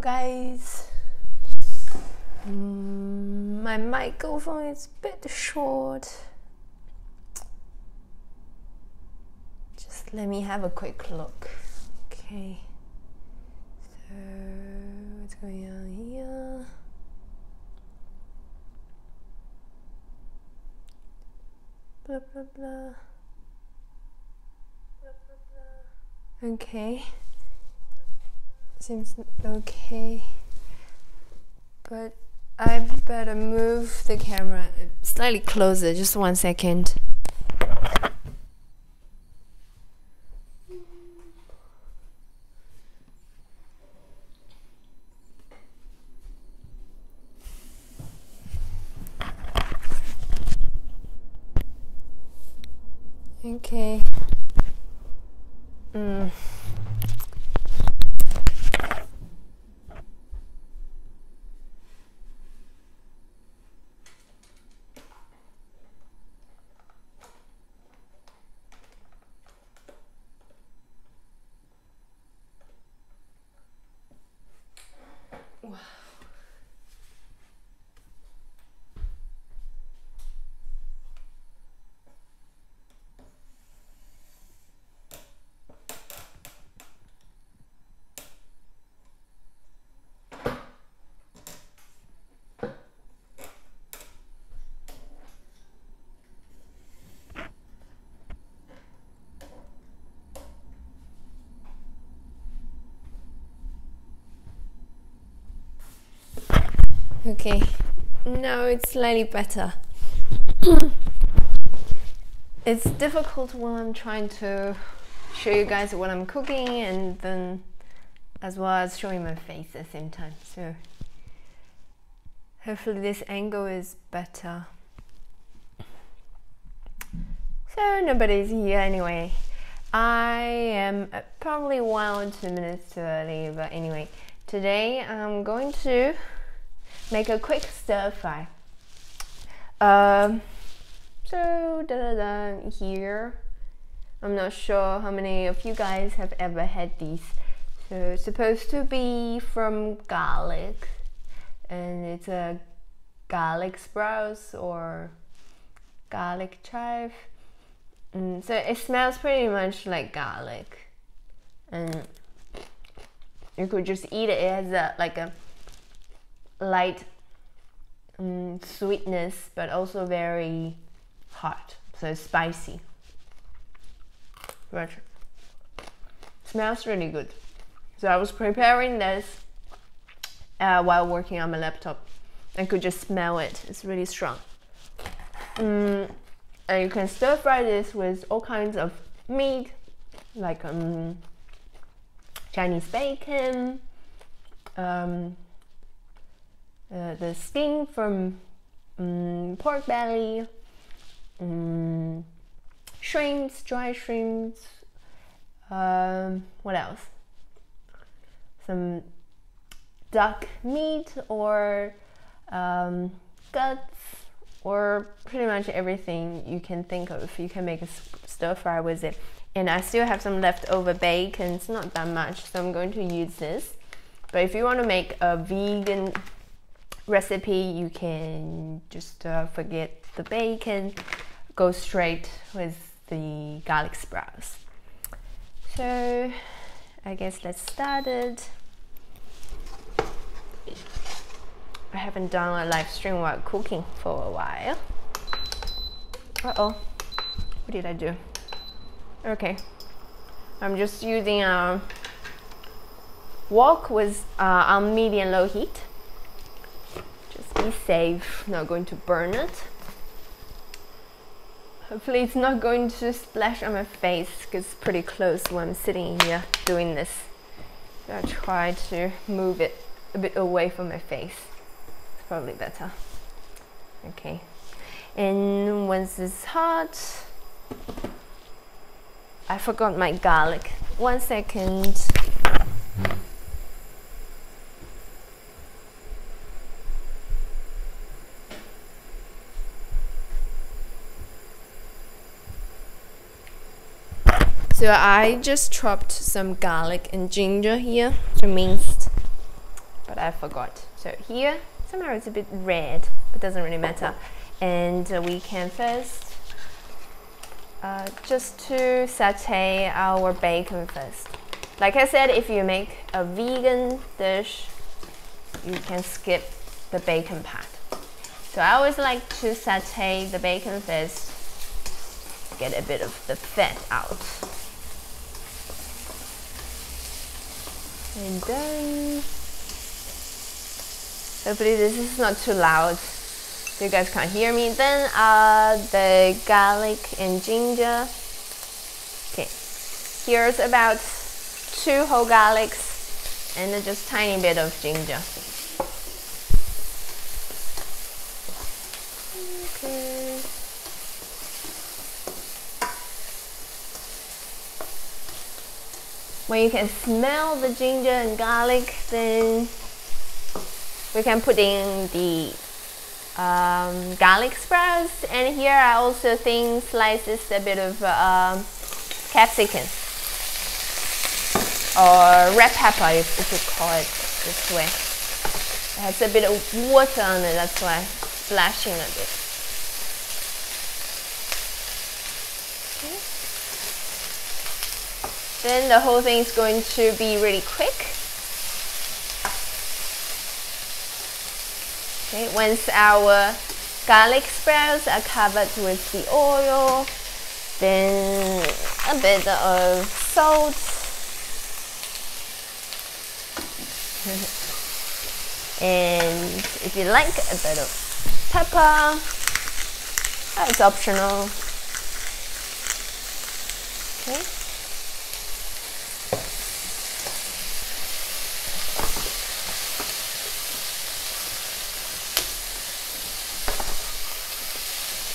Hello guys. My microphone is a bit short. Just let me have a quick look. Okay. So what's going on here? Blah blah blah. Okay. Seems okay. But I better move the camera slightly closer. Just 1 second. Okay. Wow. Okay, now it's slightly better. It's difficult when I'm trying to show you guys what I'm cooking and then as well as showing my face at the same time. So hopefully this angle is better. So nobody's here anyway. I am probably 1 or 2 minutes too early, but anyway, today I'm going to make a quick stir fry. Here, I'm not sure how many of you guys have ever had these. So it's supposed to be from garlic, and it's a garlic sprouts or garlic chive. So it smells pretty much like garlic, and you could just eat it. It has like a light sweetness, but also very hot, so spicy. But smells really good. So I was preparing this while working on my laptop. I could just smell it. It's really strong. And you can stir fry this with all kinds of meat, like Chinese bacon, the skin from pork belly, shrimps, dry shrimps, what else? Some duck meat or guts, or pretty much everything you can think of. You can make a stir fry with it. And I still have some leftover bacon. It's not that much, so I'm going to use this. But if you want to make a vegan recipe, you can just forget the bacon, go straight with the garlic sprouts. So I guess let's start it. I haven't done a live stream while cooking for a while. Uh-oh, what did I do? Okay, I'm just using a wok with on medium low heat. Just be safe, not going to burn it. Hopefully it's not going to splash on my face because it's pretty close when I'm sitting here doing this. So I'll try to move it a bit away from my face. It's probably better. Okay, and once it's hot, I forgot my garlic. 1 second. So I just chopped some garlic and ginger here, so minced. but I forgot. So here, somehow it's a bit red, but doesn't really matter. And we can first just to saute our bacon first. Like I said, if you make a vegan dish, you can skip the bacon part. So I always like to saute the bacon first, get a bit of the fat out. And then, hopefully this is not too loud, so you guys can't hear me. Then the garlic and ginger. Okay, here's about 2 whole garlics and then just tiny bit of ginger. Okay. When you can smell the ginger and garlic, then we can put in the garlic sprouts, and here I also slices a bit of capsicum or red pepper, if you call it this way. It has a bit of water on it, that's why it's splashing a bit. Okay. Then the whole thing is going to be really quick. Okay, once our garlic sprouts are covered with the oil, then a bit of salt, and if you like, a bit of pepper. It's optional. Okay.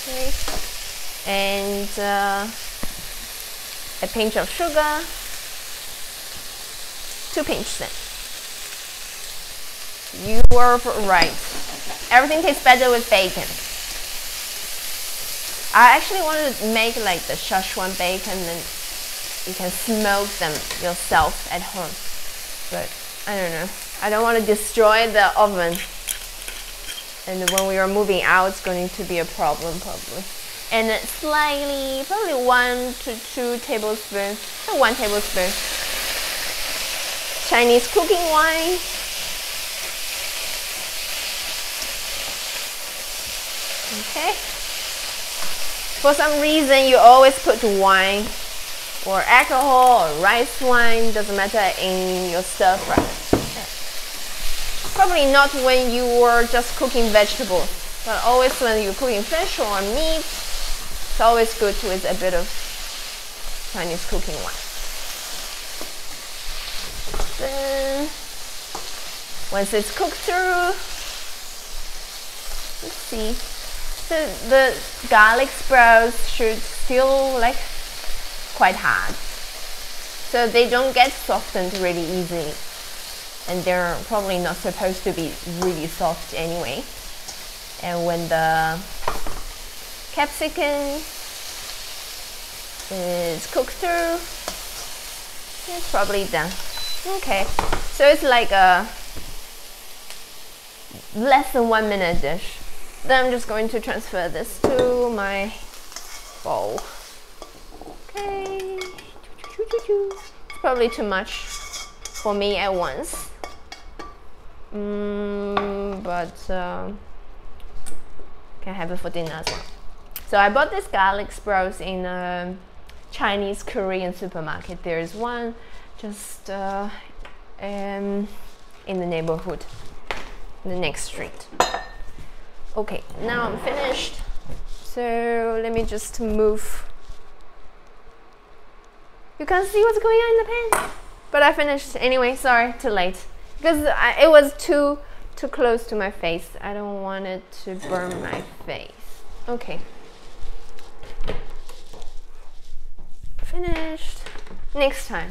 Okay. And a pinch of sugar, 2 pinches then. You were right. Everything tastes better with bacon. I actually wanted to make like the Sichuan bacon, and you can smoke them yourself at home. But I don't know. I don't want to destroy the oven. And when we are moving out, it's going to be a problem probably. And slightly, probably 1 to 2 tablespoons, or 1 tablespoon Chinese cooking wine. Okay. For some reason, you always put wine or alcohol or rice wine, doesn't matter, in your stir fry. Probably not when you were just cooking vegetables, but always when you're cooking fish or meat, it's always good with a bit of Chinese cooking wine. Then, once it's cooked through, let's see. So the garlic sprouts should still like quite hard, so they don't get softened really easily, and they're probably not supposed to be really soft anyway. And when the capsicum is cooked through, it's probably done. Okay, so it's like a less than 1 minute dish. Then I'm just going to transfer this to my bowl. Okay, it's probably too much for me at once, but can have it for dinner as well. So I bought this garlic sprouts in a Chinese Korean supermarket. There is one just in the neighborhood, in the next street. Okay, now I'm finished. So let me just move. You can't see what's going on in the pan, but I finished anyway. Sorry, too late, because it was too close to my face. I don't want it to burn my face. Okay, finished. Next time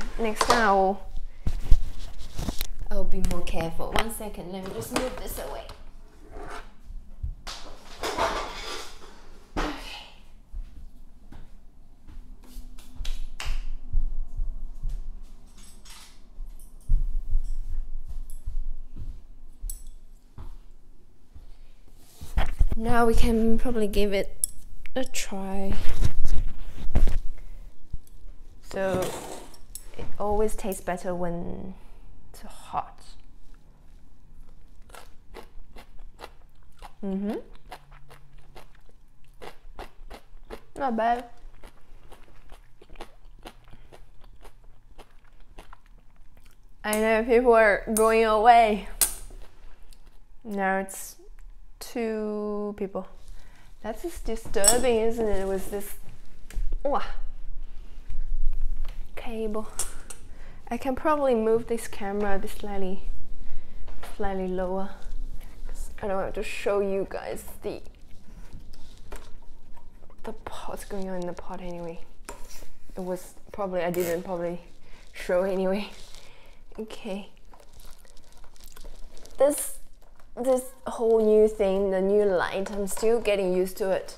I'll be more careful. 1 second, let me just move this away. Now we can probably give it a try. So it always tastes better when it's hot. Not bad. I know people are going away. Now it's 2 people. That's just disturbing, isn't it? With this cable. I can probably move this camera a bit slightly lower. I don't have to show you guys the what's going on in the pot anyway. It was probably, I didn't probably show anyway. Okay. This whole new thing, the new light, I'm still getting used to it.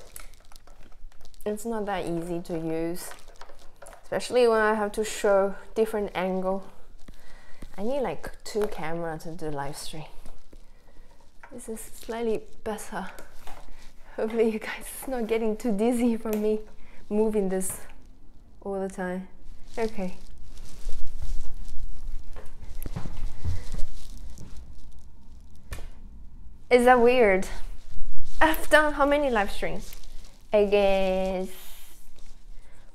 It's not that easy to use, especially when I have to show different angle. I need like 2 cameras to do live stream. This is slightly better. Hopefully you guys is not getting too dizzy from me moving this all the time. Okay. Is that weird? I've done how many live streams? I guess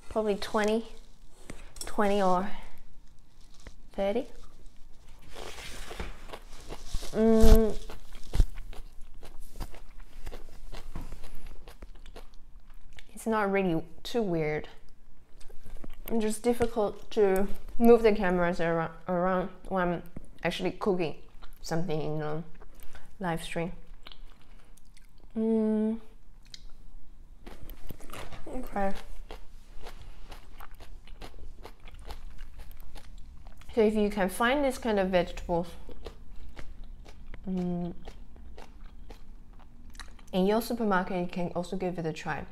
probably 20 or 30. It's not really too weird. It's just difficult to move the cameras around when I'm actually cooking something in a live stream. Okay. So if you can find this kind of vegetables in your supermarket, you can also give it a try.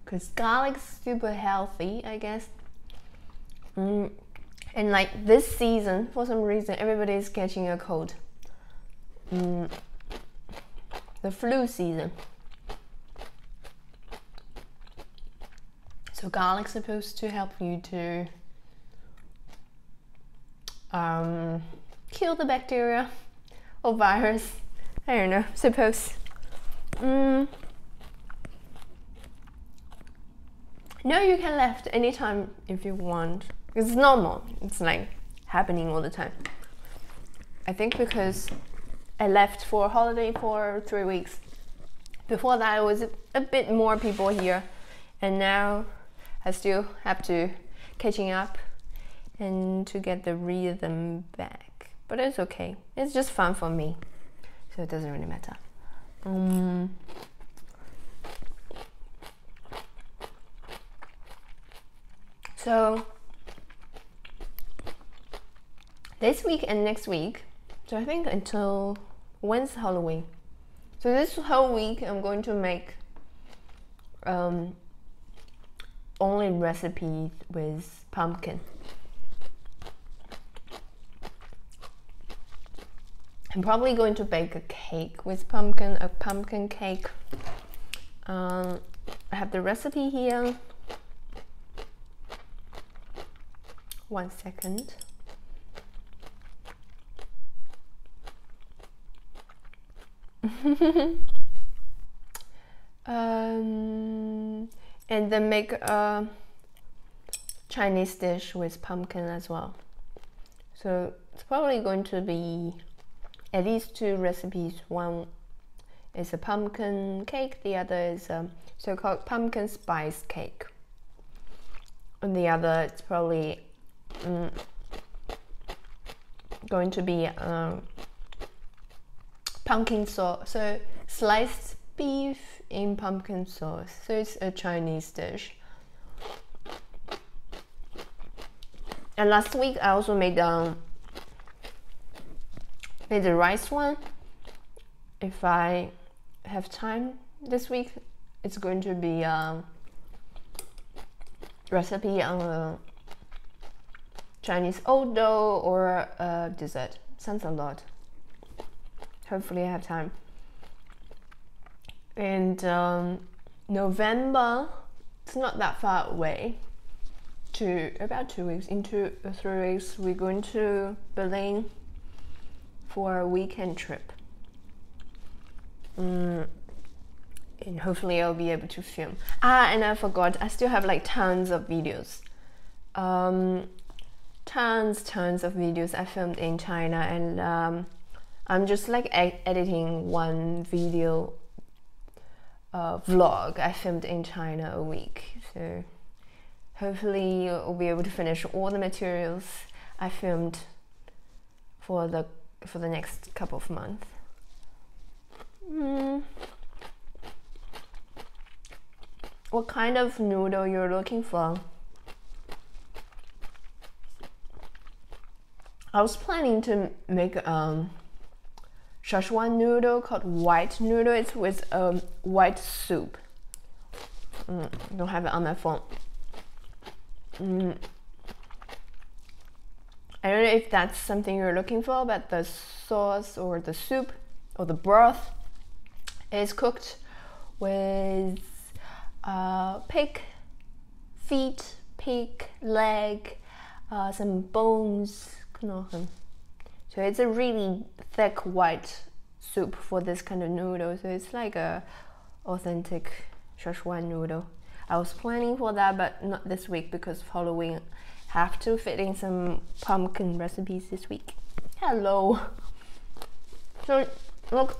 Because garlic's super healthy, I guess. And like this season, for some reason, everybody is catching a cold. The flu season. So garlic's supposed to help you to kill the bacteria or virus. I don't know, suppose. No, you can left anytime if you want. It's normal. It's like happening all the time. I think because I left for a holiday for 3 weeks. Before that, it was a bit more people here, and now I still have to catching up and to get the rhythm back. But it's okay. It's just fun for me, so it doesn't really matter. So this week and next week, so I think until when's Halloween? So this whole week I'm going to make only recipes with pumpkin. I'm probably going to bake a cake with pumpkin, a pumpkin cake. I have the recipe here. 1 second. And then make a Chinese dish with pumpkin as well. So it's probably going to be at least 2 recipes. One is a pumpkin cake, the other is a so-called pumpkin spice cake. And the other, it's probably going to be pumpkin sauce, so sliced beef in pumpkin sauce. So it's a Chinese dish. And last week I also made the rice one. If I have time this week, it's going to be a recipe on a Chinese oat dough or a dessert. Sounds a lot. Hopefully I have time. And November, it's not that far away. About 2 weeks, in 2 or 3 weeks, we're going to Berlin for a weekend trip. And hopefully I'll be able to film. And I forgot, I still have like tons of videos. Tons of videos I filmed in China, and I'm just like editing one video vlog I filmed in China a week. So hopefully I'll be able to finish all the materials I filmed for the next couple of months. What kind of noodle you're looking for? I was planning to make Sichuan noodle called white noodle. It's with white soup. I don't have it on my phone. I don't know if that's something you're looking for, but the sauce or the soup or the broth is cooked with pig feet, pig leg, some bones, knochen. So it's a really thick white soup for this kind of noodle. So it's like a authentic Sichuan noodle. I was planning for that, but not this week because of Halloween. Have to fit in some pumpkin recipes this week. Hello. So look,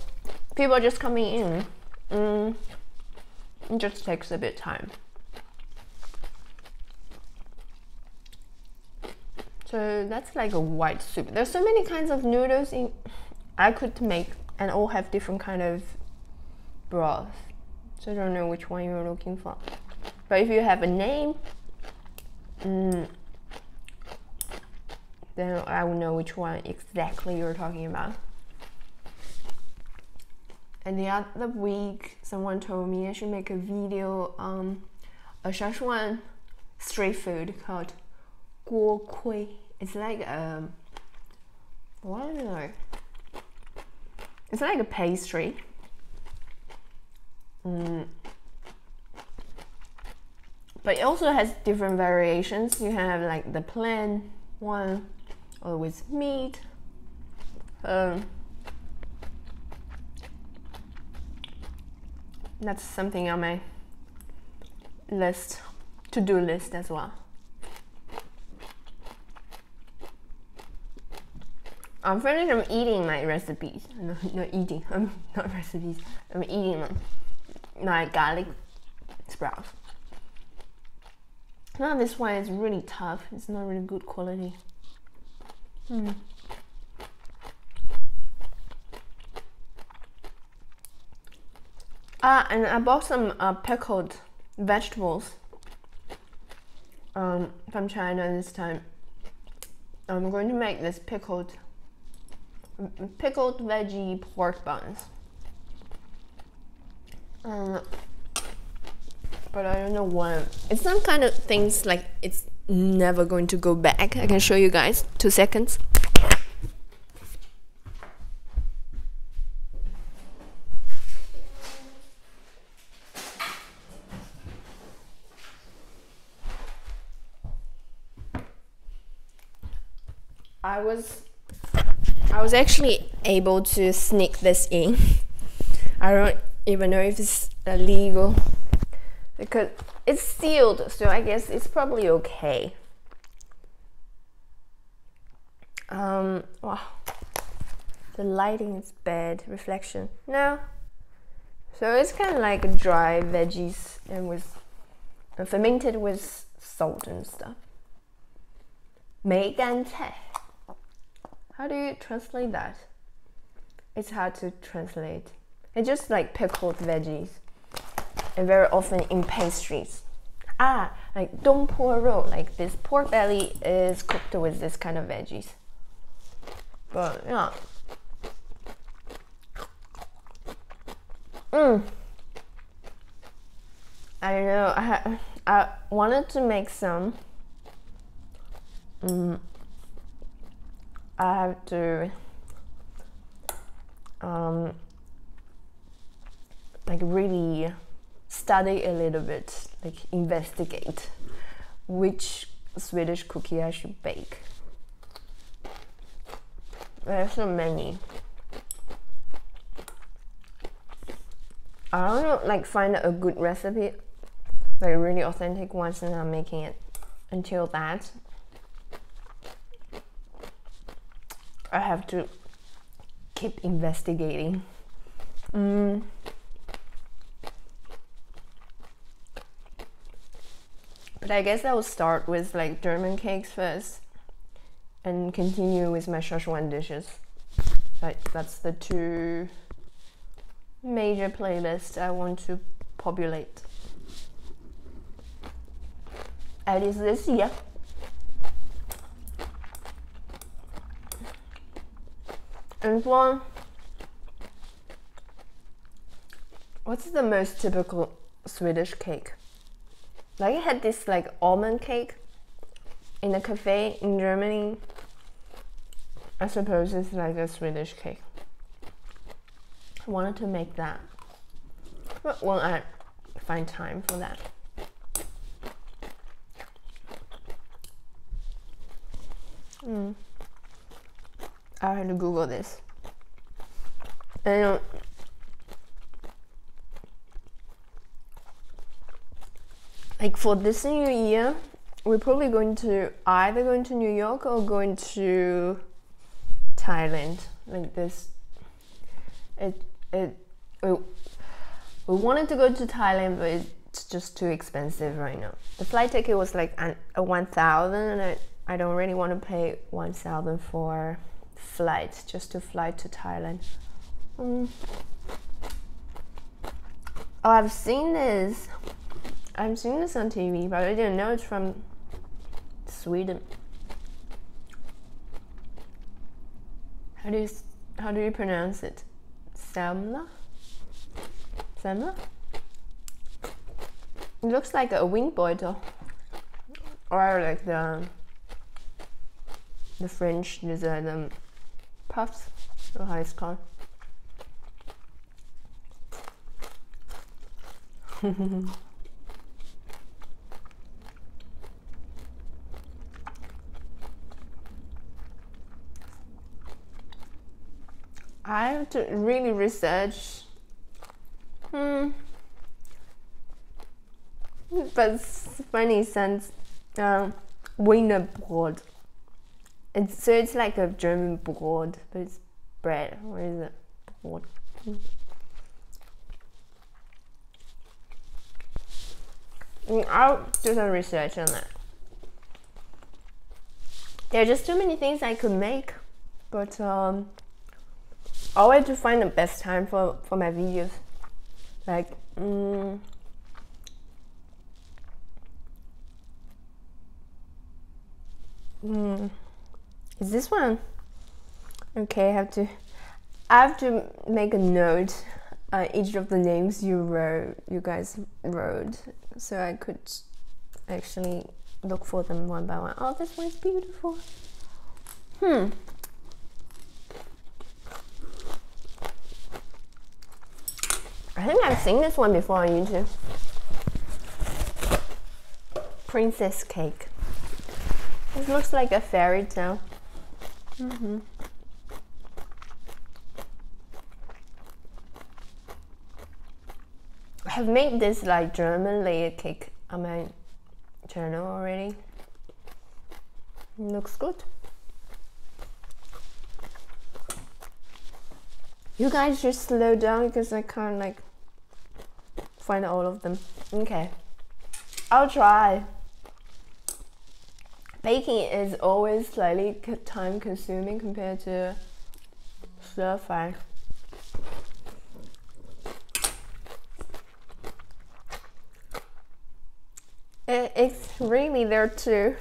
people are just coming in. It just takes a bit of time. So that's like a white soup. There's so many kinds of noodles I could make, and all have different kind of broth. So I don't know which one you're looking for. But if you have a name, then I will know which one exactly you're talking about. And the other week, someone told me I should make a video on a Sichuan street food called guo kui. It's like what do I know? It's like a pastry. But it also has different variations. You have like the plain one, or with meat. That's something on my list, to-do list as well. I'm finished. I'm eating my recipes. No, not eating. Not recipes. I'm eating my garlic sprouts. Now this one is really tough. It's not really good quality. And I bought some pickled vegetables from China this time. I'm going to make this pickled veggie pork buns. But I don't know what. It's some kind of things like it's never going to go back. I can show you guys. 2 seconds. I was actually able to sneak this in. I don't even know if it's illegal because it's sealed, so I guess it's probably okay. Wow, the lighting is bad, reflection. No, so it's kind of like dry veggies and with fermented with salt and stuff. 梅干菜. How do you translate that? It's hard to translate. It's just like pickled veggies, and very often in pastries. Like 东坡肉, like this pork belly is cooked with this kind of veggies. But yeah. I don't know. I wanted to make some. I have to like really study a little bit, like investigate which Swedish cookie I should bake. There's so many. I don't know, like find a good recipe, like really authentic ones, and I'm making it. Until that, I have to keep investigating. But I guess I will start with like German cakes first and continue with my Sichuan dishes. Like that's the two major playlists I want to populate, at least this year. And for what's the most typical Swedish cake? Like I had this like almond cake in a cafe in Germany. I suppose it's like a Swedish cake. I wanted to make that, but when I find time for that. I had to Google this. And like for this new year, we're probably going to New York or going to Thailand. Like this, we wanted to go to Thailand, but it's just too expensive right now. The flight ticket was like a 1,000, and I don't really want to pay 1,000 for flight just to fly to Thailand. Oh, I've seen this on TV, but I didn't know it's from Sweden. How do you pronounce it? Semla? Semla? It looks like a windbeutel, or like the French dessert, puffs, or how it's called. I have to really research. But it's funny since Wienerbrot. It's like a German brot, but it's bread. What is it? Brot. I'll do some research on that. There are just too many things I could make, but I want to find the best time for my videos. Like, is this one? Okay, I have to make a note each of the names you guys wrote, so I could actually look for them one by one. Oh, this one's beautiful. I think I've seen this one before on YouTube. Princess cake. This looks like a fairy tale. I have made this like German layer cake on my channel already. Looks good. You guys just slow down because I can't like find all of them. Okay, I'll try. Baking is always slightly time consuming compared to stir fry. It's really there too.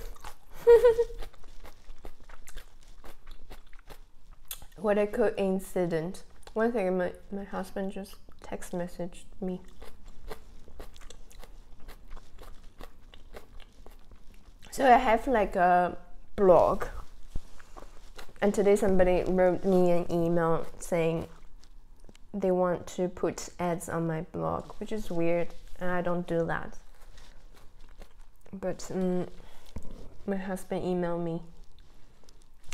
What a coincidence. One thing, my husband just text messaged me. So I have like a blog, and today somebody wrote me an email saying they want to put ads on my blog, which is weird, and I don't do that. But my husband emailed me,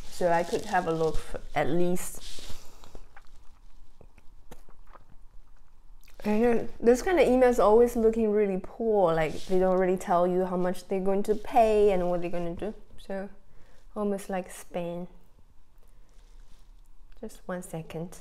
so I could have a look for at least. I know this kind of emails always looking really poor, like they don't really tell you how much they're going to pay and what they're going to do. So almost like Spain. Just 1 second.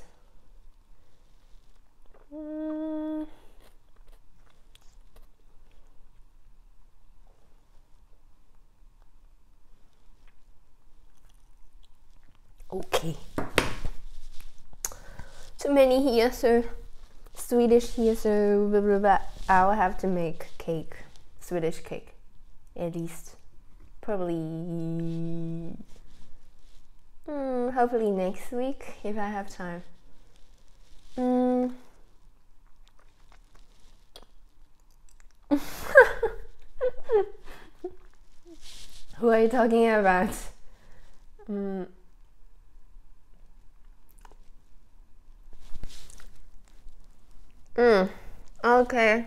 Okay. Too many here, so Swedish here, so blah, blah, blah. I'll have to make cake, Swedish cake, at least. Probably, hopefully next week if I have time. Who are you talking about? Okay.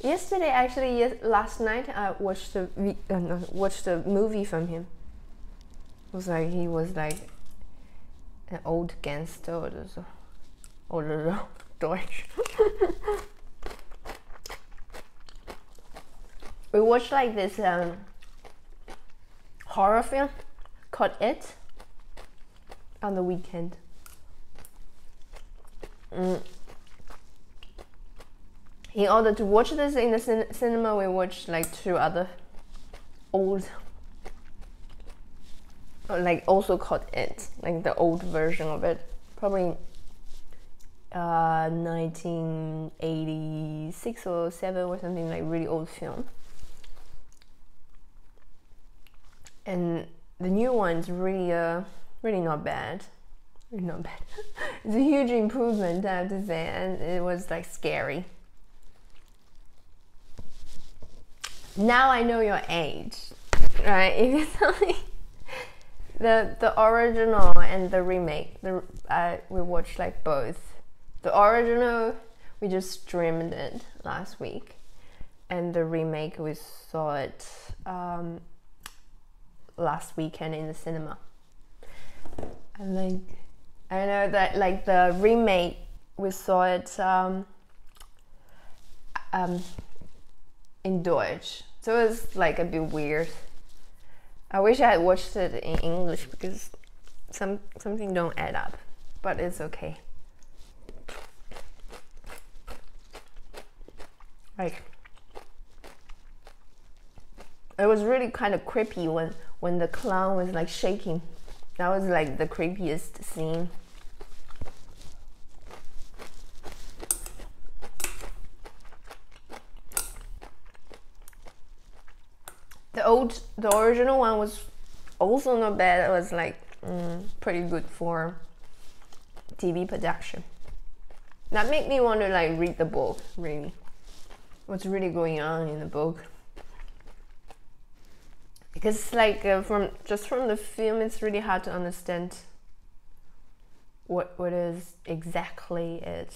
Yesterday, actually, last night, I watched the movie from him. It was like he was like an old gangster oder so, oder Deutsch. We watched like this horror film called It on the weekend. In order to watch this in the cinema, we watched like 2 other old, like also called It, like the old version of it, probably 1986 or 7 or something, like really old film. And the new one's really really not bad. Not bad. It's a huge improvement, I have to say, and it was like scary. Now I know your age, right? If you tell me the original and the remake, we watched like both. The original, we just streamed it last week, and the remake we saw it last weekend in the cinema. And like, I know that like the remake, we saw it in Deutsch, so it was like a bit weird. I wish I had watched it in English because something don't add up, but it's okay. Like, it was really kind of creepy when the clown was like shaking. That was like the creepiest scene. The original one was also not bad. It was like pretty good for TV production. That made me want to like read the book, really. What's really going on in the book. Because like from the film, it's really hard to understand what is exactly it,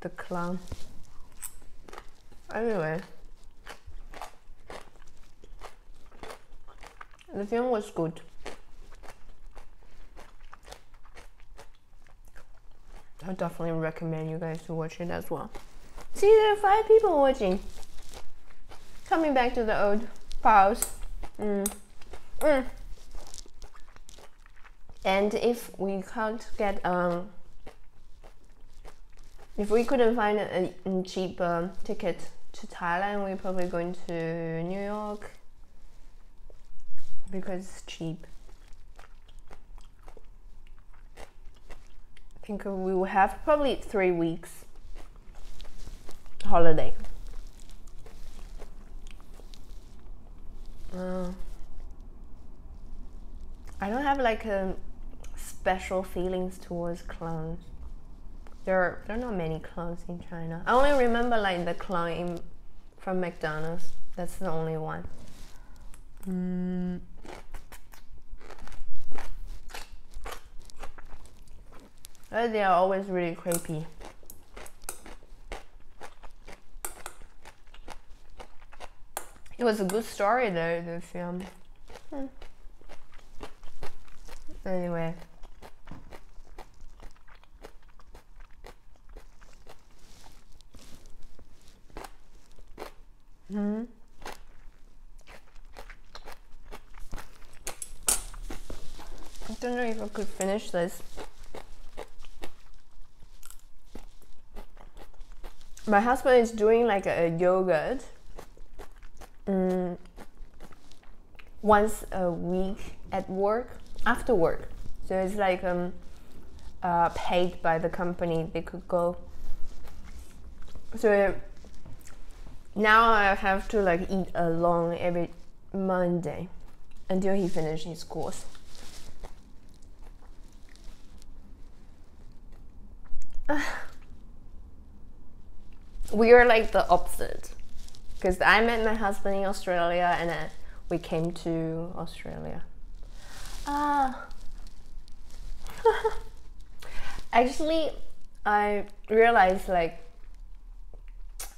the clown. Anyway, the film was good. I definitely recommend you guys to watch it as well. See, there are 5 people watching. Coming back to the old files. And if we can't get if we couldn't find a cheap ticket to Thailand, we're probably going to New York because it's cheap. I think we will have probably 3 weeks holiday. I don't have like special feelings towards clowns. There are not many clowns in China. I only remember like the clown from McDonald's. That's the only one. They are always really creepy. It was a good story though, the film. Anyway. I don't know if I could finish this. My husband is doing like a yogurt once a week at work, after work. So it's like paid by the company. They could go. So now I have to like eat alone every Monday until he finishes his course. We are like the opposite, because I met my husband in Australia and then we came to Australia. Actually, I realized like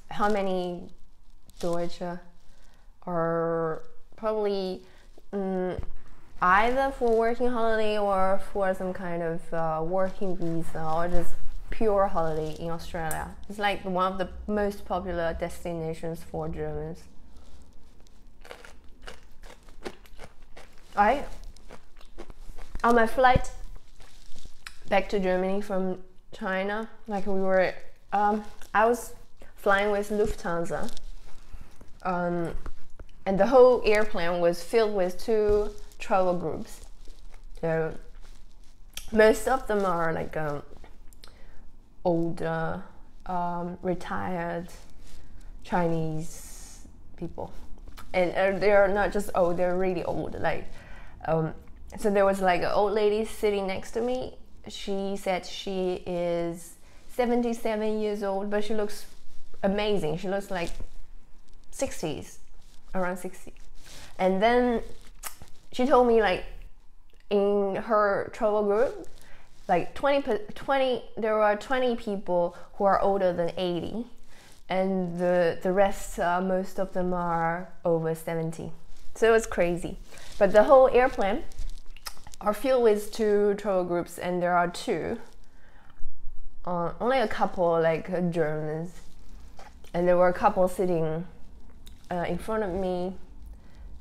how many Deutsche are probably either for working holiday or for some kind of working visa or just pure holiday in Australia. It's like one of the most popular destinations for Germans. On my flight back to Germany from China, like we were, I was flying with Lufthansa, and the whole airplane was filled with 2 travel groups. So most of them are like older, retired Chinese people, and they are not just old; they're really old. Like, so there was like an old lady sitting next to me. She said she is 77 years old, but she looks amazing. She looks like 60s, around 60. And then she told me like in her travel group, like 20 there are 20 people who are older than 80, and the rest, most of them are over 70. So it was crazy. But the whole airplane are filled with 2 travel groups, and there are 2, only a couple like Germans, and there were a couple sitting in front of me,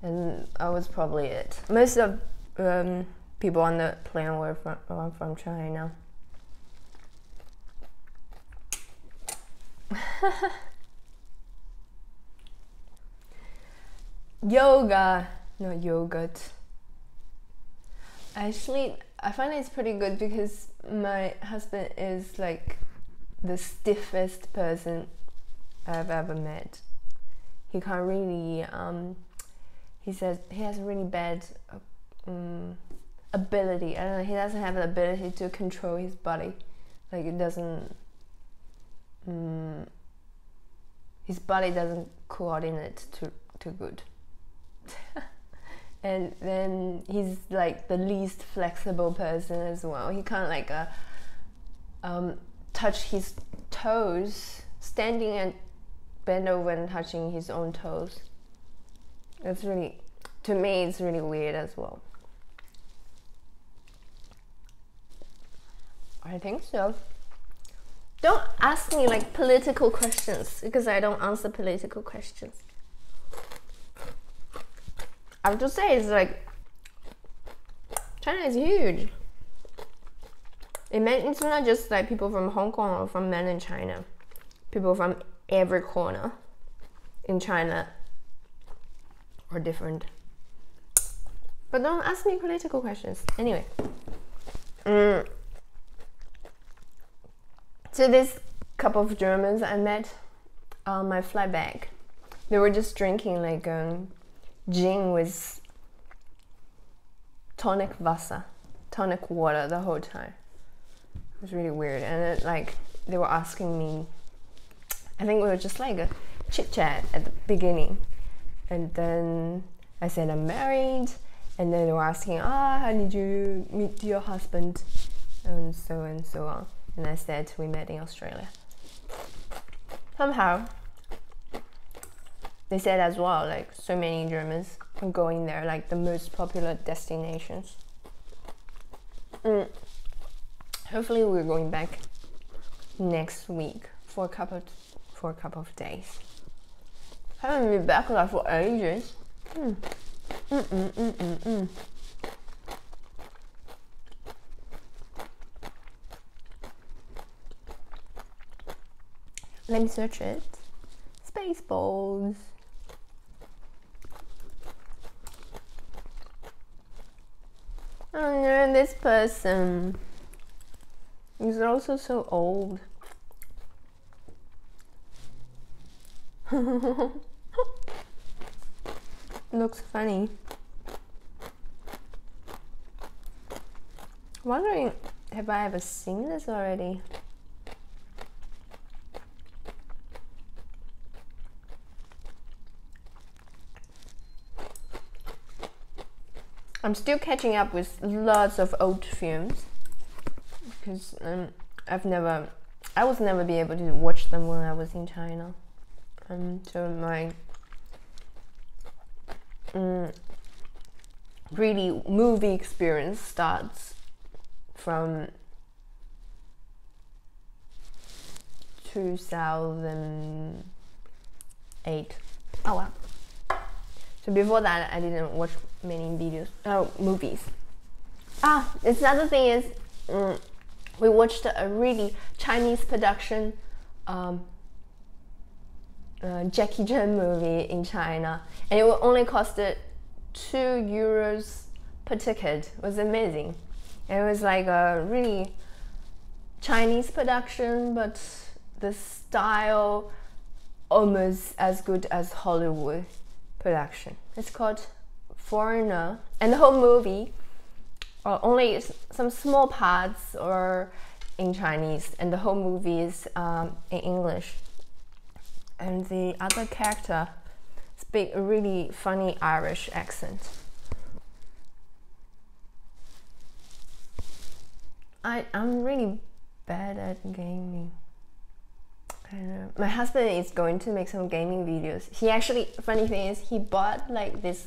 and I was probably it. Most of people on the plane were from China. Yoga, not yogurt. Actually, I find it's pretty good because my husband is like the stiffest person I've ever met. He can't really, he says he has really bad ability. I don't know, he doesn't have the ability to control his body. Like it doesn't, his body doesn't coordinate too good. And then he's like the least flexible person as well. He can't like touch his toes, standing and bend over and touching his own toes. It's really, to me, it's really weird as well. I think so. Don't ask me like political questions, because I don't answer political questions. I have to say, it's like China is huge. It's not just like people from Hong Kong or from mainland China. People from every corner in China are different. But don't ask me political questions. Anyway. So this couple of Germans I met on my flight back, they were just drinking like gin with tonic water the whole time. It was really weird. And like they were asking me, I think we were just like a chit chat at the beginning, and then I said I'm married, and then they were asking, how did you meet your husband? and so on. And I said we met in Australia. Somehow, they said as well, like so many Germans are going there, like the most popular destinations. Hopefully we're going back next week for a couple of days. Haven't been back like for ages. Let me search it. Spaceballs. Oh no, this person is also so old. Looks funny. Wondering, have I ever seen this already? I'm still catching up with lots of old films because I was never be able to watch them when I was in China. So my really movie experience starts from 2008. Oh wow. So before that, I didn't watch many movies. This other thing is, we watched a really Chinese production Jackie Chan movie in China, and it only costed €2 per ticket. It was amazing. And it was like a really Chinese production, but the style almost as good as Hollywood production. It's called Foreigner, and the whole movie, only some small parts are in Chinese, and the whole movie is in English. And the other character speak a really funny Irish accent. I'm really bad at gaming. I don't know. My husband is going to make some gaming videos. He actually, funny thing is, he bought like this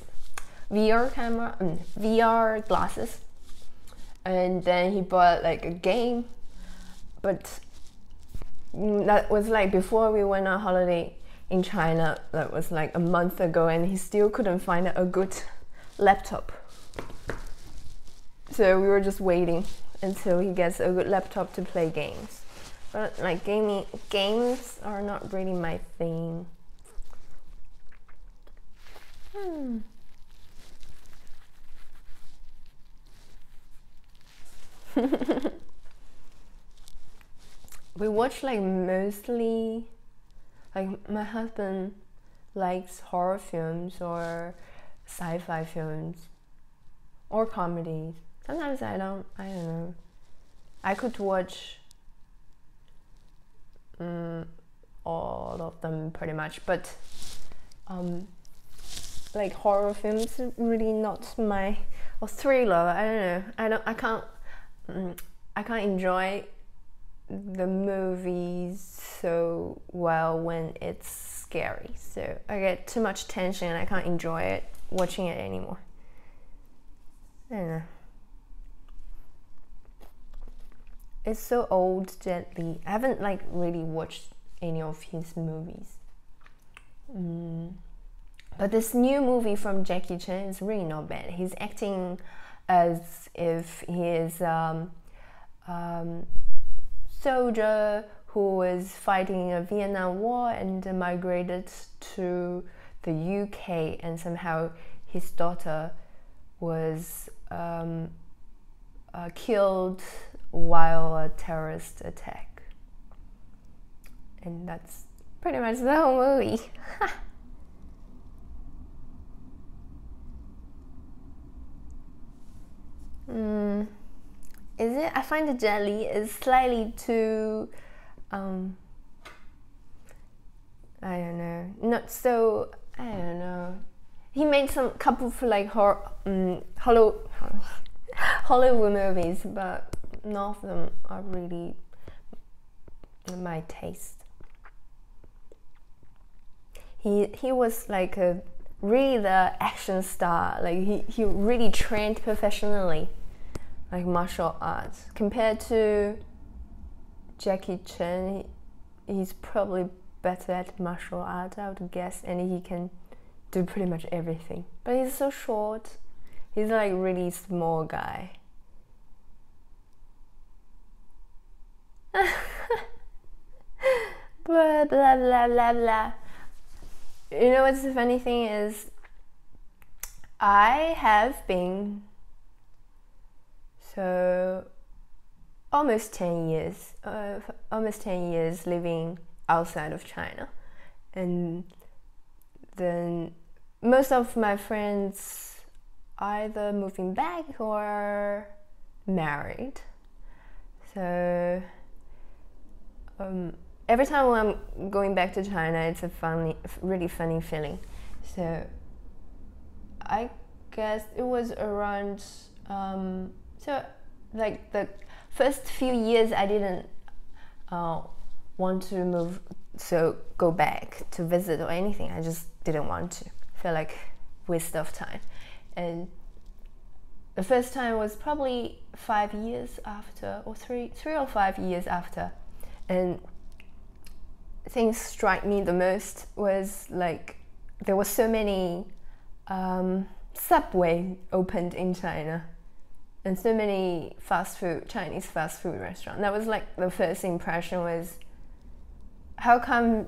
VR glasses, and then he bought like a game, but that was like before we went on holiday in China. That was like a month ago, and he still couldn't find a good laptop. So we were just waiting until he gets a good laptop to play games. But like games are not really my thing. We watch like mostly, like my husband likes horror films or sci-fi films or comedies. Sometimes I don't know. I could watch all of them pretty much, but like horror films really not my, or thriller, I don't know. I can't enjoy the movies so well when it's scary. So I get too much tension and I can't enjoy watching it anymore. I don't know. It's so old, Jet Li. I haven't like really watched any of his movies. But this new movie from Jackie Chan is really not bad. He's acting as if he is soldier who was fighting in a Vietnam War and migrated to the UK, and somehow his daughter was killed while a terrorist attack. And that's pretty much the whole movie. Is it? I find the Jet Li is slightly too I don't know, not so, I don't know. He made some couple for like Hollywood movies, but none of them are really my taste. He was like really the action star. Like he really trained professionally, like martial arts. Compared to Jackie Chan, he's probably better at martial arts, I would guess, and he can do pretty much everything. But he's so short. He's like really small guy. Blah blah blah blah blah. You know what's the funny thing is, I have been almost 10 years living outside of China, and then most of my friends either moving back or married. So every time when I'm going back to China, it's a really funny feeling. So I guess it was around so like the first few years I didn't want to move, so go back to visit or anything. I just didn't want to. Feel like waste of time. And the first time was probably 5 years after, or three or 5 years after. And things strike me the most was like there were so many Subway opened in China, and so many Chinese fast food restaurants. That was like the first impression was, how come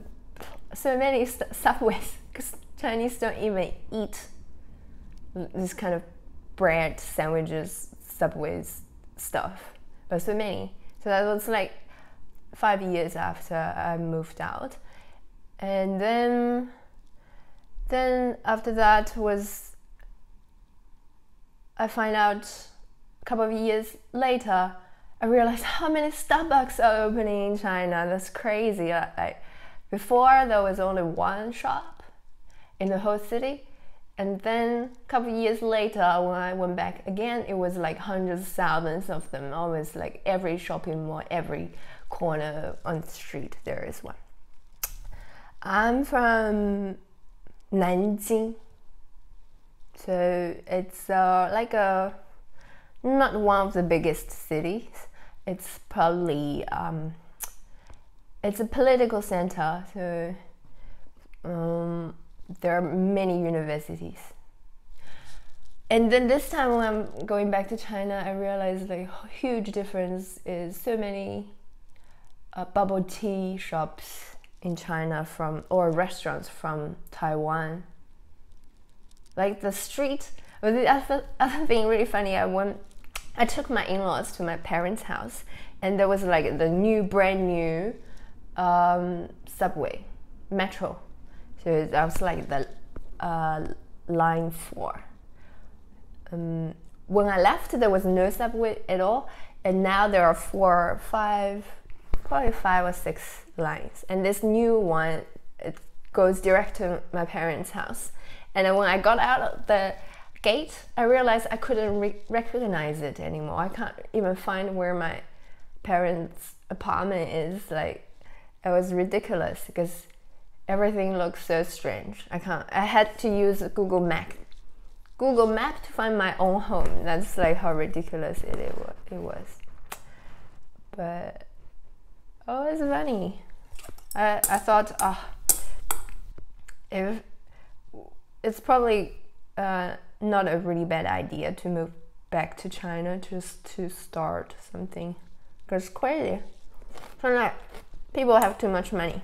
so many Subways? Because Chinese don't even eat this kind of bread sandwiches, Subways stuff, but so many. So that was like 5 years after I moved out. And then after that was, I find out a couple of years later, I realized how many Starbucks are opening in China. That's crazy. Like before there was only one shop in the whole city, and then a couple of years later when I went back again, it was like hundreds of thousands of them. Almost like every shopping mall, every corner on the street there is one. I'm from Nanjing, so it's like not one of the biggest cities. It's probably it's a political center, so there are many universities. And then this time when I'm going back to China, I realized the huge difference is so many bubble tea shops in China or restaurants from Taiwan. Like the street, the other thing really funny, I took my in-laws to my parents' house, and there was like the brand new subway, metro. So that was like the line 4. When I left, there was no subway at all, and now there are 5 or 6 lines. And this new one, it goes direct to my parents' house. And then when I got out of the gate, I realized I couldn't recognize it anymore. I can't even find where my parents' apartment is. Like, it was ridiculous because everything looks so strange. I had to use Google Map to find my own home. That's like how ridiculous it was. But it's funny. I thought, if it's probably not a really bad idea to move back to China just to start something, because it's crazy. So like, people have too much money.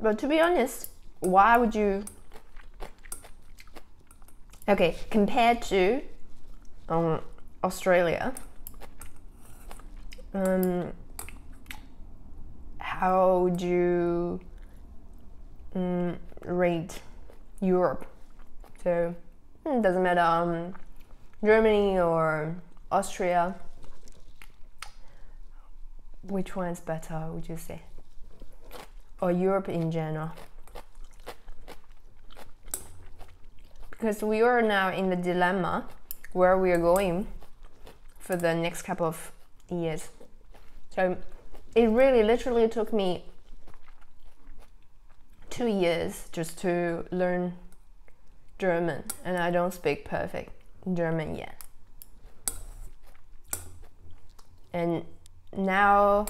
But to be honest, why would you? Okay, compared to Australia, how would you rate Europe? So it doesn't matter, Germany or Austria. Which one is better, would you say? Or Europe in general? because we are now in the dilemma where we are going for the next couple of years. So it really literally took me 2 years just to learn German, and I don't speak perfect German yet. And now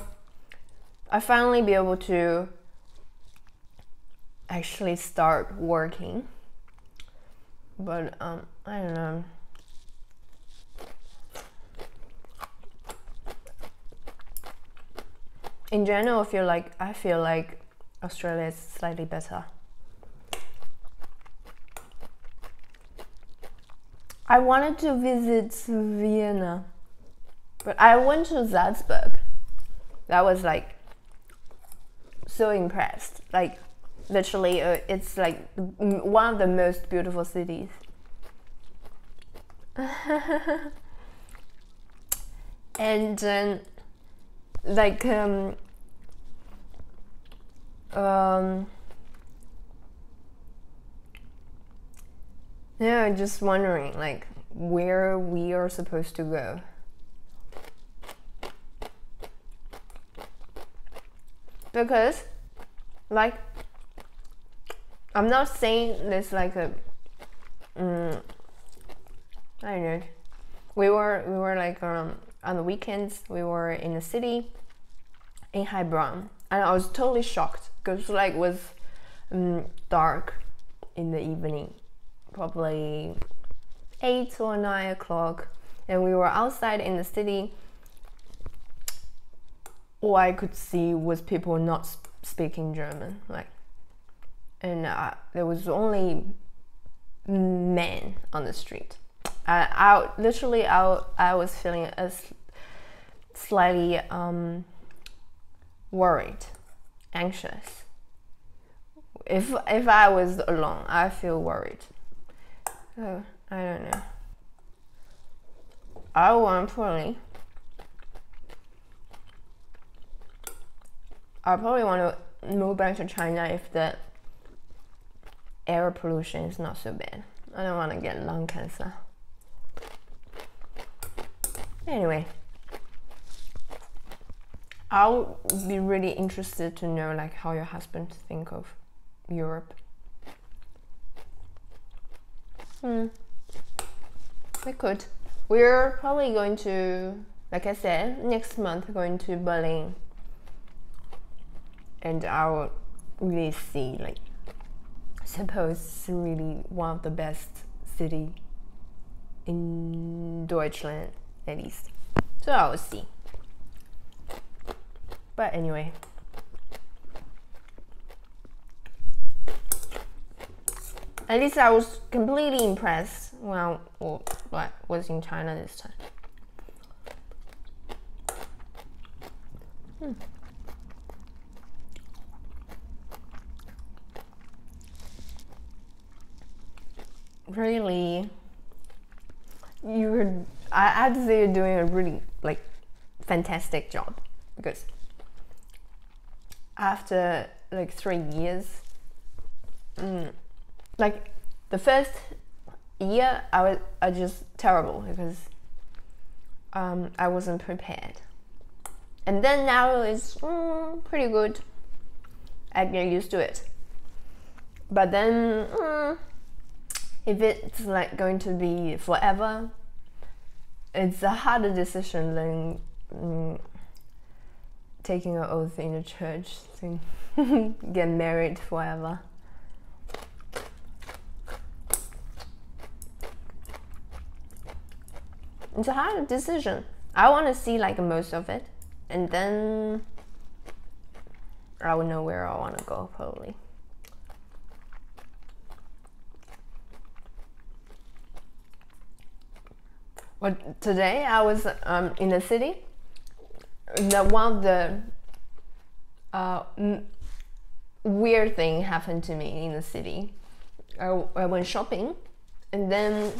I finally be able to actually start working, but I don't know. In general, I feel like Australia is slightly better. I wanted to visit Vienna, but I went to Salzburg. That was like so impressed. Like literally, it's like one of the most beautiful cities. And then like yeah, just wondering like where we are supposed to go. Because like I'm not saying this like a I don't know. We were like on the weekends we were in the city in Heilbronn, and I was totally shocked because like it was dark in the evening, probably 8 or 9 o'clock, and we were outside in the city. All I could see was people not speaking German, like, and there was only men on the street. I was feeling slightly worried, anxious. If I was alone, I feel worried. So I don't know. I probably want to move back to China if the air pollution is not so bad. I don't want to get lung cancer. Anyway, I'll be really interested to know like how your husband think of Europe. We could. We're probably going to, like I said, next month going to Berlin, and I'll really see like, suppose it's really one of the best city in Deutschland at least. So I will see. But anyway, at least I was completely impressed when I was in China this time. Really, I have to say you're doing a really like fantastic job, because after like 3 years, like the first year I just terrible because I wasn't prepared, and then now it's pretty good. I get used to it, but then if it's like going to be forever, it's a harder decision than taking an oath in the church to get married forever. It's a hard decision. I want to see like most of it, and then I will know where I want to go probably. But today I was in the city. One of the weird thing happened to me in the city. I went shopping, and then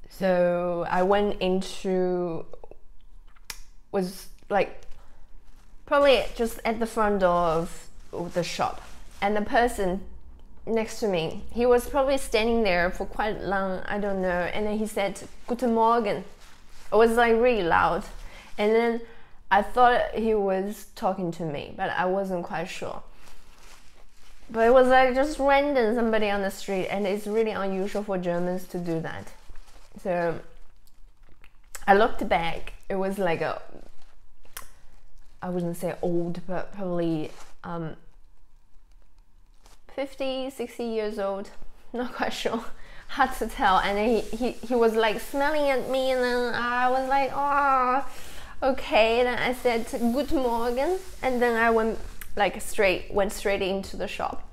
so I went into, was like probably just at the front door of the shop, and the person next to me. He was probably standing there for quite long, I don't know. And then he said, "Guten Morgen." It was like really loud. And then I thought he was talking to me, but I wasn't quite sure. But it was like just random somebody on the street, and it's really unusual for Germans to do that. So I looked back. It was like a, I wouldn't say old, but probably 50, 60 years old. Not quite sure. Hard to tell. And then he was like smelling at me, and then I was like, oh, okay. Then I said, "Guten Morgen," and then I went straight into the shop.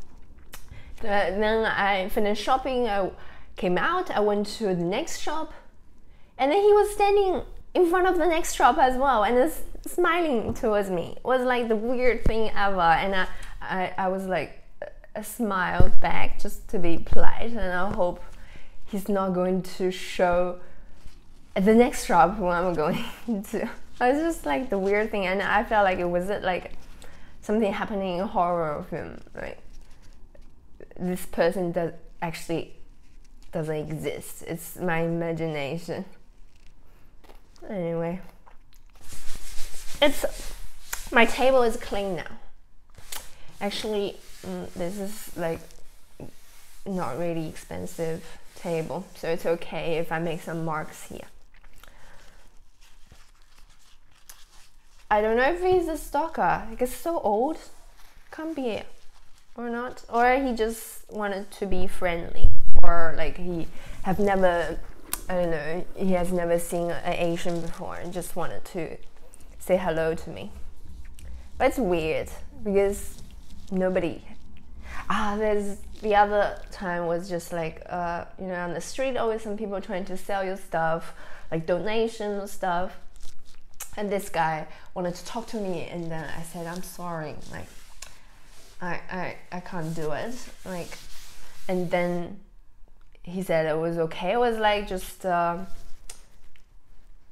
Then I finished shopping. I came out. I went to the next shop, and then he was standing in front of the next shop as well, and is smiling towards me. It was like the weird thing ever. And I was like, I smiled back just to be polite, and I hope he's not going to show at the next shop when I'm going to. It was just like the weird thing, and I felt like it was like something happening in a horror film. Like this person doesn't exist. It's my imagination. Anyway, my table is clean now. Actually, this is like not really expensive table, so it's okay if I make some marks here. I don't know if he's a stalker. He's so old. Can't be, or not. Or he just wanted to be friendly, or like he have never, I don't know, he has never seen an Asian before and just wanted to say hello to me. But it's weird because nobody. There's the other time was just like on the street, always some people trying to sell you stuff, like donation stuff. And this guy wanted to talk to me, and then I said, "I'm sorry, like I can't do it." Like, and then he said it was okay. It was like just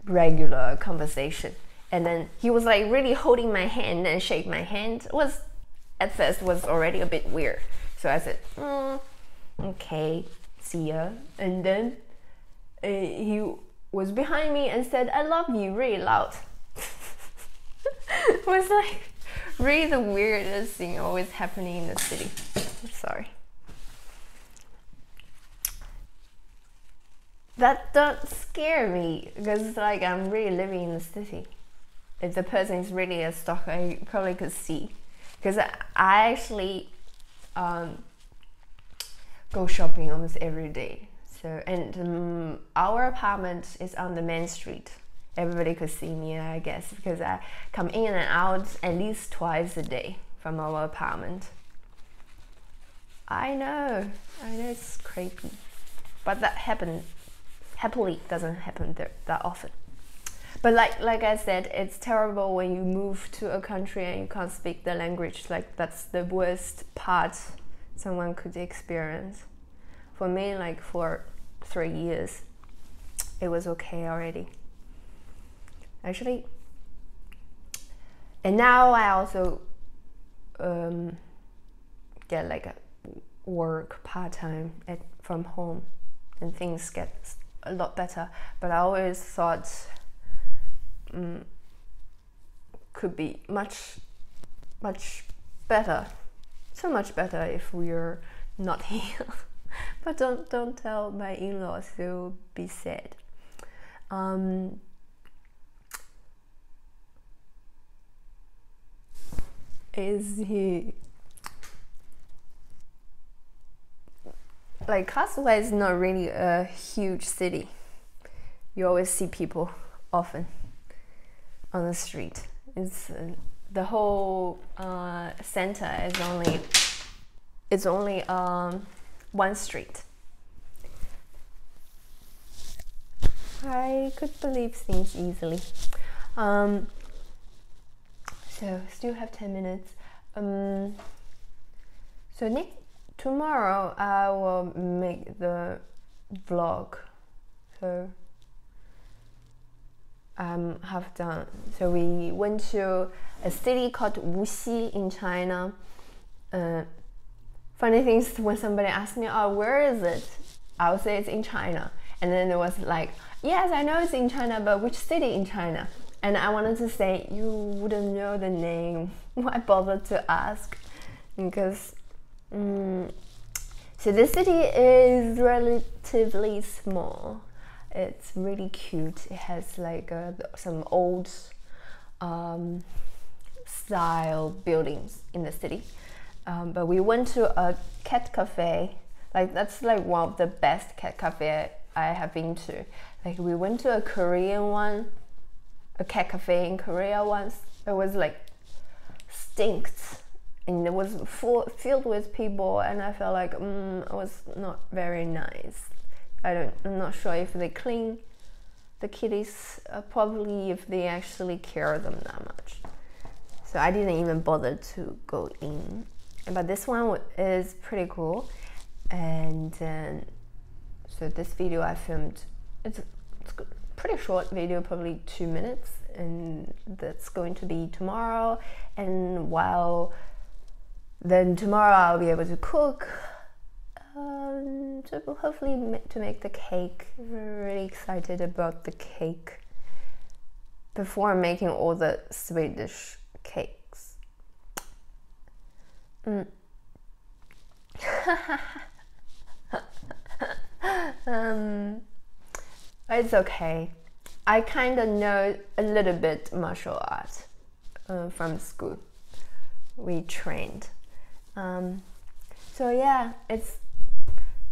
regular conversation. And then he was like really holding my hand and shake my hand. It was at first was already a bit weird. So I said, "Okay, see ya." And then he was behind me and said, "I love you," really loud. It was like really the weirdest thing always happening in the city. Sorry. That don't scare me, because like I'm really living in the city. If the person is really a stalker, you probably could see. Because I actually go shopping almost every day. So, and our apartment is on the main street. Everybody could see me, I guess, because I come in and out at least twice a day from our apartment. I know it's creepy, but that happily doesn't happen that often. But like I said, it's terrible when you move to a country and you can't speak the language. Like that's the worst part someone could experience. For me, like for 3 years, it was okay already. Actually, and now I also get like a work part-time from home, and things get a lot better. But I always thought could be much better, so much better if we're not here. But don't tell my in-laws, they'll be sad. Is he like Kassel is not really a huge city. You always see people often on the street. It's the whole center is only one street. I could believe things easily. So still have 10 minutes. So tomorrow I will make the vlog. So I'm half done. So we went to a city called Wuxi in China funny things when somebody asks me, oh, where is it? I'll say it's in China. And then it was like, yes, I know it's in China, but which city in China? And I wanted to say, you wouldn't know the name. Why bother to ask? Because, so this city is relatively small. It's really cute. It has like some old style buildings in the city. But we went to a cat cafe. Like that's like one of the best cat cafe I have been to. Like we went to a Korean one, a cat cafe in Korea once. It was like stinked, and it was filled with people, and I felt like it was not very nice. I'm not sure if they clean the kitties, probably if they actually care them that much. So I didn't even bother to go in. But this one is pretty cool, and so this video I filmed, it's a pretty short video, probably 2 minutes, and that's going to be tomorrow. And then tomorrow I'll be able to cook, so hopefully to make the cake. I'm really excited about the cake before making all the Swedish cakes. It's okay. I kind of know a little bit martial art from school. We trained. So yeah, it's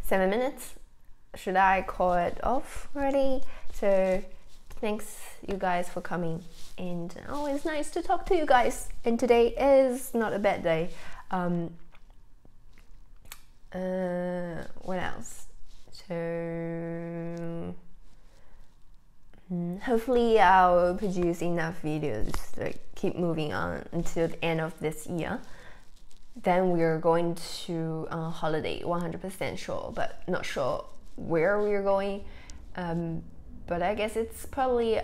7 minutes. Should I call it off already? So thanks you guys for coming, and always nice to talk to you guys. And today is not a bad day. What else? So hopefully I'll produce enough videos to keep moving on until the end of this year. Then we're going to holiday, 100% sure, but not sure where we're going. But I guess it's probably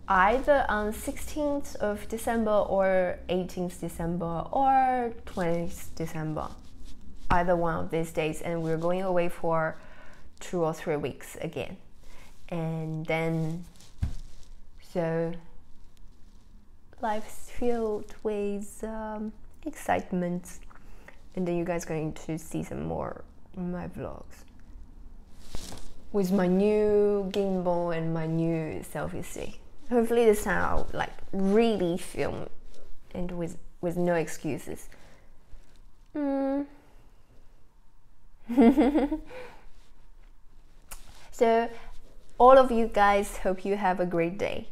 either on 16th of December or 18th December or 20th December. Either one of these days, and we're going away for 2 or 3 weeks again. And then, so life's filled with excitement, and then you guys are going to see some more of my vlogs with my new gimbal and my new selfie stick. Hopefully this time I'll like really film, and with no excuses. So all of you guys, hope you have a great day,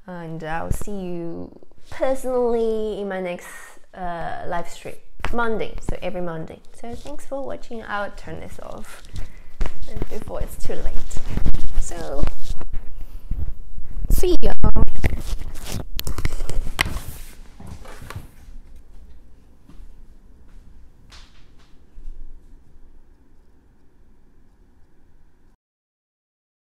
and I'll see you personally in my next live stream Monday, so every Monday. So thanks for watching. I'll turn this off before it's too late. So see y'all.